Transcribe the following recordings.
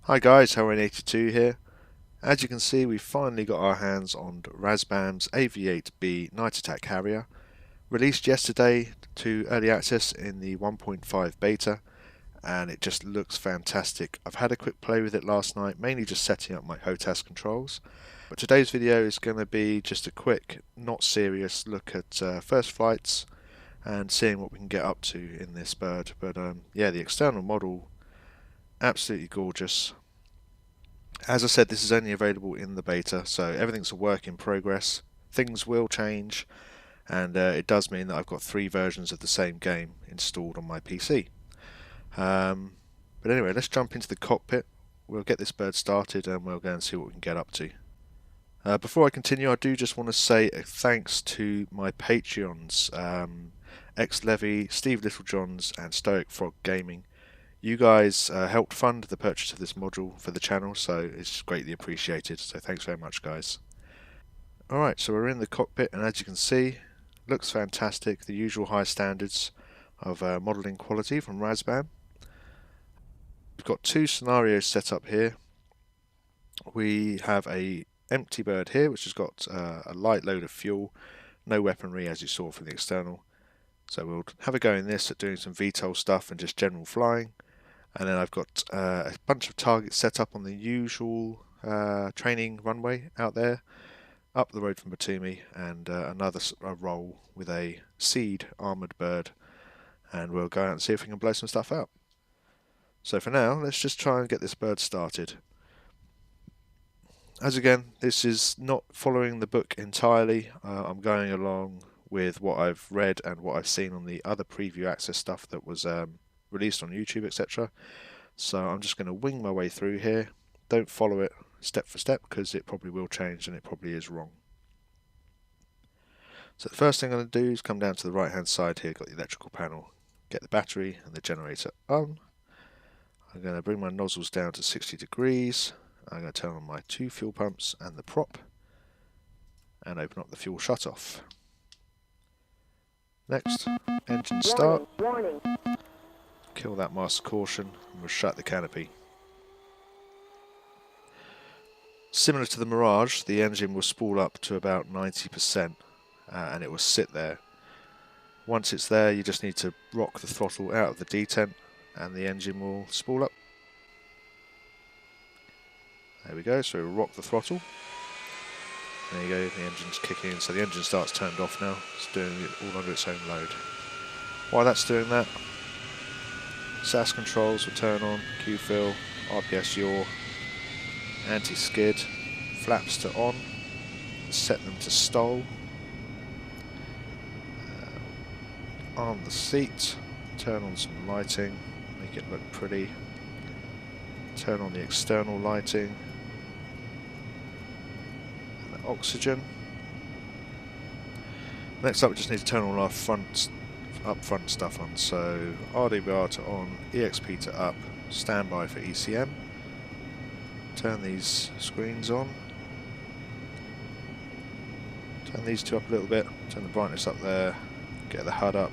Hi guys, Harrier82 here. As you can see, we've finally got our hands on Razbam's AV-8B night attack Harrier, released yesterday to early access in the 1.5 beta, and it just looks fantastic. I've had a quick play with it last night, mainly just setting up my HOTAS controls. But today's video is going to be just a quick, not serious look at first flights and seeing what we can get up to in this bird. But yeah, the external model, absolutely gorgeous. As I said, this is only available in the beta, so everything's a work in progress. Things will change, and it does mean that I've got 3 versions of the same game installed on my PC. But anyway, let's jump into the cockpit. We'll get this bird started and we'll go and see what we can get up to. Before I continue, I do just want to say thanks to my Patreons, X-Levy, Steve Littlejohns and Stoic Frog Gaming. You guys helped fund the purchase of this module for the channel, so it's greatly appreciated. So thanks very much, guys. Alright, so we're in the cockpit, and as you can see, looks fantastic. The usual high standards of modelling quality from Razbam. We've got 2 scenarios set up here. We have a empty bird here, which has got a light load of fuel, no weaponry as you saw from the external. So we'll have a go in this at doing some VTOL stuff and just general flying. And then I've got a bunch of targets set up on the usual training runway out there, up the road from Batumi, and another roll with a seed armoured bird, and we'll go out and see if we can blow some stuff out. So for now, let's just try and get this bird started. As again, this is not following the book entirely. I'm going along with what I've read and what I've seen on the other preview access stuff that was released on YouTube, etc. So I'm just going to wing my way through here. Don't follow it step for step because it probably will change and it probably is wrong. So the first thing I'm going to do is come down to the right hand side here, got the electrical panel, get the battery and the generator on. I'm going to bring my nozzles down to 60 degrees. I'm going to turn on my 2 fuel pumps and the prop and open up the fuel shutoff. Next, engine start. Warning. Kill that master caution and we'll shut the canopy. Similar to the Mirage, the engine will spool up to about 90% and it will sit there. Once it's there, you just need to rock the throttle out of the detent and the engine will spool up. There we go, so we'll rock the throttle. There you go, the engine's kicking in, so the engine start's turned off now. It's doing it all under its own load. While that's doing that, SAS controls will turn on, Q-fill, RPS yaw, anti-skid, flaps to on, set them to stall, arm the seat, turn on some lighting, make it look pretty, turn on the external lighting, and the oxygen. Next up we just need to turn on our up front stuff on, so RDBR to on, EXP to up, standby for ECM. Turn these screens on. Turn these 2 up a little bit, turn the brightness up there, get the HUD up,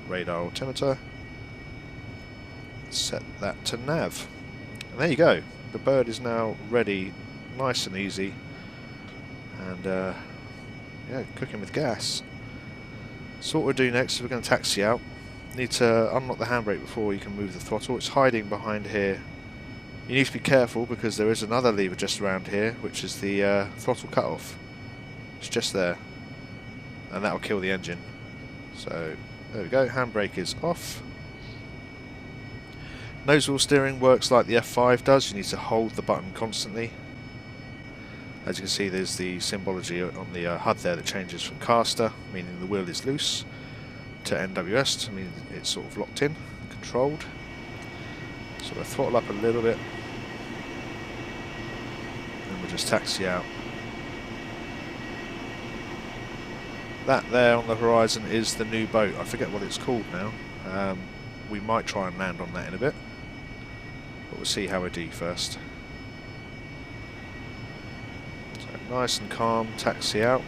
radar altimeter, set that to nav. And there you go, the bird is now ready, nice and easy, and yeah, cooking with gas. So what we'll do next is we're going to taxi out. Need to unlock the handbrake before you can move the throttle. It's hiding behind here. You need to be careful because there is another lever just around here, which is the throttle cutoff. It's just there, and that will kill the engine. So there we go, handbrake is off. Nose wheel steering works like the F5 does. You need to hold the button constantly. As you can see, there's the symbology on the HUD there that changes from caster, meaning the wheel is loose, to NWS, to mean it's sort of locked in, controlled. So we'll throttle up a little bit, and we'll just taxi out. That there on the horizon is the new boat. I forget what it's called now. We might try and land on that in a bit, but we'll see how we do first. So nice and calm, taxi out.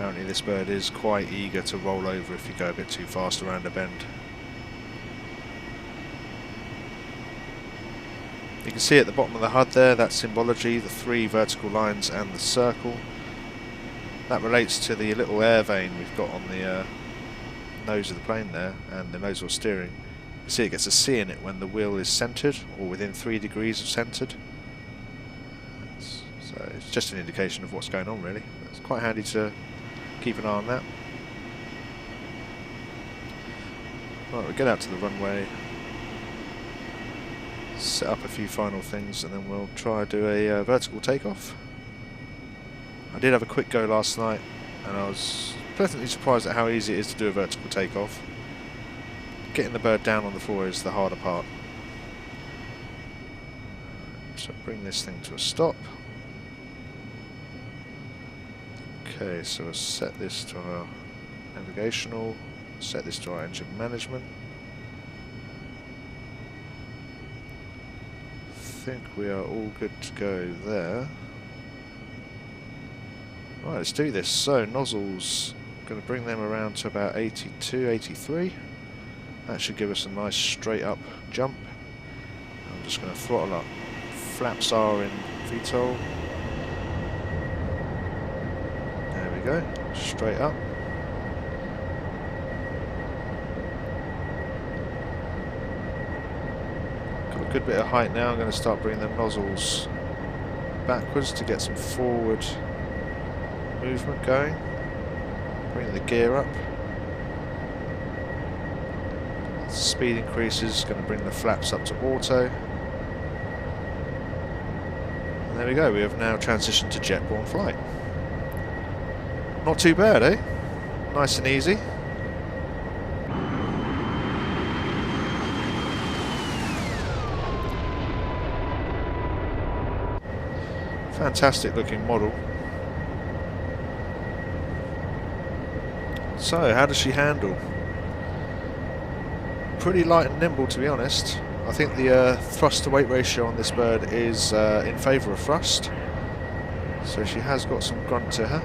Apparently this bird is quite eager to roll over if you go a bit too fast around a bend. You can see at the bottom of the HUD there, that symbology, the 3 vertical lines and the circle. That relates to the little air vane we've got on the nose of the plane there, and the nose wheel steering. You can see it gets a C in it when the wheel is centred, or within 3 degrees of centred. So it's just an indication of what's going on really. It's quite handy to keep an eye on that. Right, we'll get out to the runway, set up a few final things, and then we'll try to do a vertical takeoff. I did have a quick go last night, and I was pleasantly surprised at how easy it is to do a vertical takeoff. Getting the bird down on the floor is the harder part. So bring this thing to a stop. Okay, so we'll set this to our navigational, set this to our engine management. I think we are all good to go there. Right, let's do this. So nozzles, going to bring them around to about 82, 83. That should give us a nice straight up jump. I'm just going to throttle up. Flaps are in VTOL. There we go, straight up. Got a good bit of height now. I'm going to start bringing the nozzles backwards to get some forward movement going. Bring the gear up. Speed increases, going to bring the flaps up to auto. And there we go, we have now transitioned to jet-borne flight. Not too bad, eh? Nice and easy. Fantastic looking model. So, how does she handle? Pretty light and nimble, to be honest. I think the thrust to weight ratio on this bird is in favour of thrust. So she has got some grunt to her.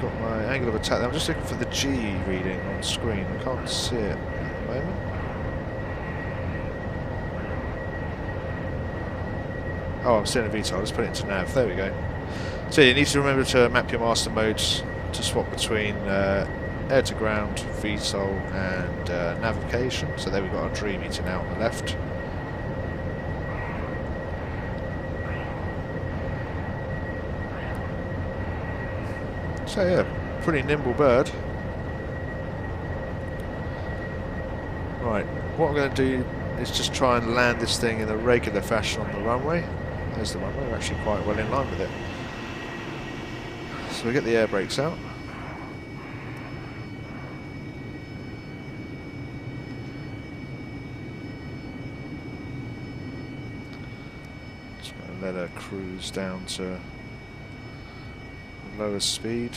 Got my angle of attack. I'm just looking for the G reading on screen. I can't see it at the moment. Oh, I'm still in VTOL. Let's put it into nav. There we go. So you need to remember to map your master modes to swap between air to ground, VTOL, and navigation. So there we've got our tree meter now on the left. So yeah, pretty nimble bird. Right, what I'm going to do is just try and land this thing in a regular fashion on the runway. There's the runway, we're actually quite well in line with it. So we get the air brakes out. Just going to let her cruise down to lower speed.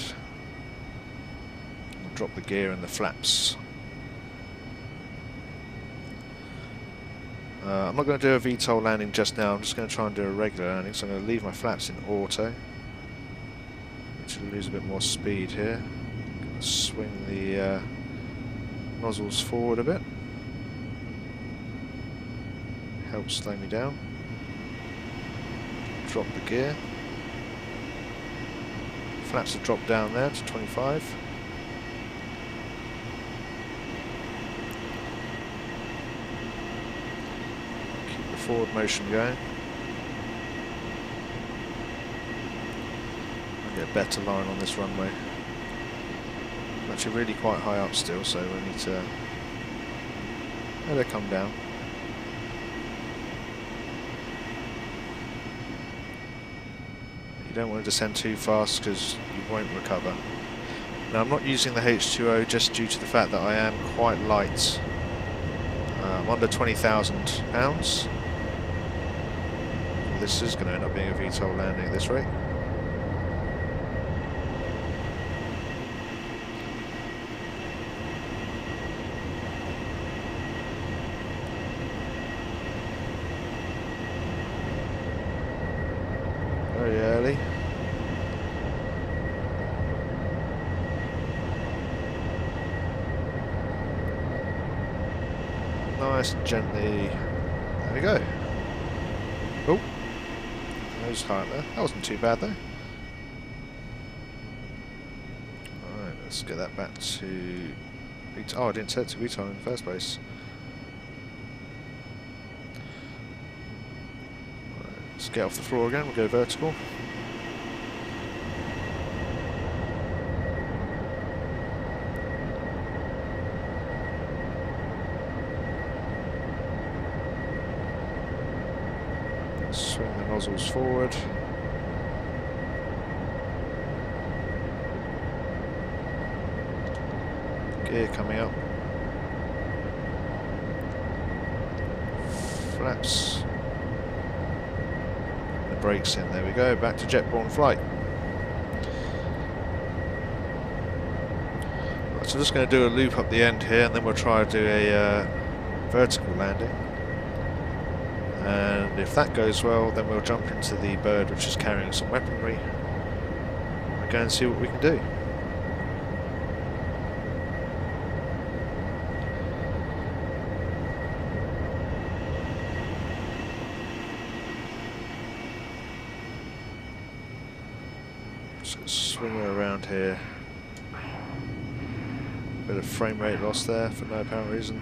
And drop the gear and the flaps. I'm not going to do a VTOL landing just now, I'm just going to try and do a regular landing, so I'm going to leave my flaps in auto. To lose a bit more speed here. Going to swing the nozzles forward a bit. Helps slow me down. Drop the gear. Flaps have dropped down there to 25. Keep the forward motion going. Get a better line on this runway. I'm actually really quite high up still, so we need to let her come down. You don't want to descend too fast because you won't recover. Now I'm not using the H2O just due to the fact that I am quite light. I'm under 20,000 pounds. This is going to end up being a VTOL landing at this rate. early. Nice and gently. There we go. Oh, nose high up there. That wasn't too bad though. Alright, let's get that back to... Oh, I didn't set it to VTOL in the first place. Right, let's get off the floor again, we'll go vertical. Swing the nozzles forward. Gear coming up. Flaps. The brakes in, there we go, back to jet-borne flight. Right, so I'm just going to do a loop up the end here and then we'll try to do a vertical landing. And if that goes well, then we'll jump into the bird which is carrying some weaponry and go and see what we can do. Just swing her around here. Bit of frame rate loss there for no apparent reason.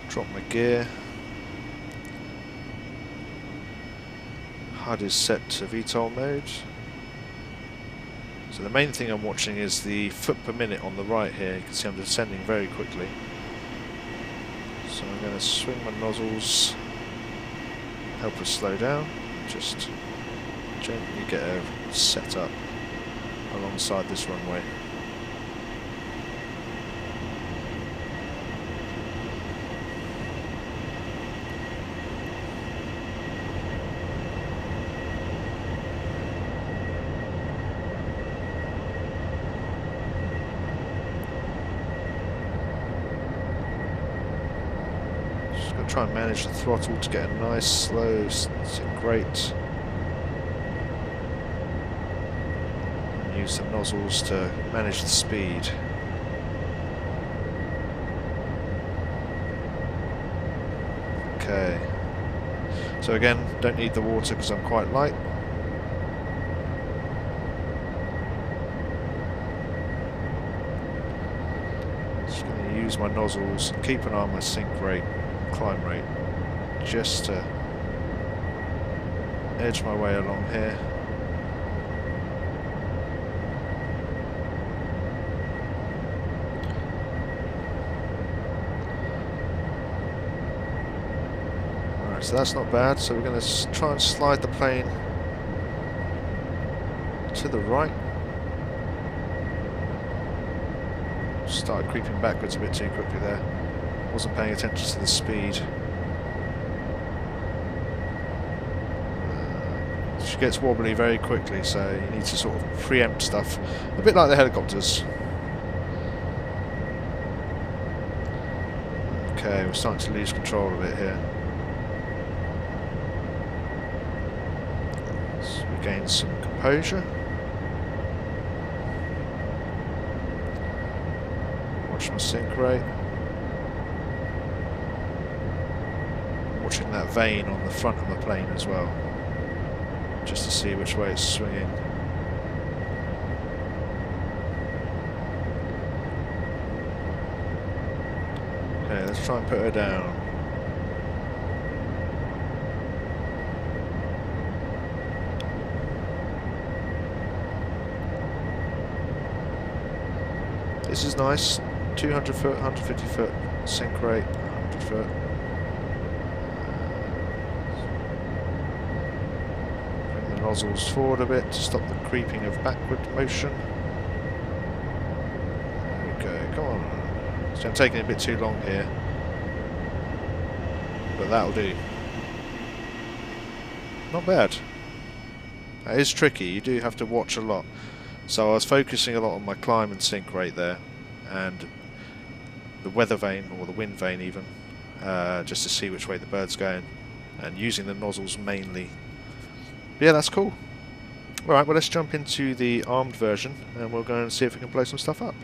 Drop my gear. HUD is set to VTOL mode. So the main thing I'm watching is the foot per minute on the right here. You can see I'm descending very quickly. So I'm going to swing my nozzles, help us slow down, just gently get her set up alongside this runway. Try and manage the throttle to get a nice slow sink rate. And use the nozzles to manage the speed. Okay. So again, don't need the water because I'm quite light. Just going to use my nozzles, keep an eye on my sink rate, climb rate, just to edge my way along here. Alright, so that's not bad, so we're going to try and slide the plane to the right. Started creeping backwards a bit too quickly there. Wasn't paying attention to the speed. She gets wobbly very quickly, so you need to sort of preempt stuff, a bit like the helicopters. Okay, we're starting to lose control of it here. Let's regain some composure. Watch my sink rate. Watching that vane on the front of the plane as well, just to see which way it's swinging. Okay, let's try and put her down. This is nice. 200 foot, 150 foot sink rate, 100 foot. Nozzles forward a bit to stop the creeping of backward motion. There we go, come on. So I'm taking a bit too long here, but that'll do. Not bad. That is tricky, you do have to watch a lot. So I was focusing a lot on my climb and sink rate there, and the weather vane, or the wind vane even, just to see which way the bird's going, and using the nozzles mainly. But yeah, that's cool. Alright, well let's jump into the armed version and we'll go and see if we can blow some stuff up.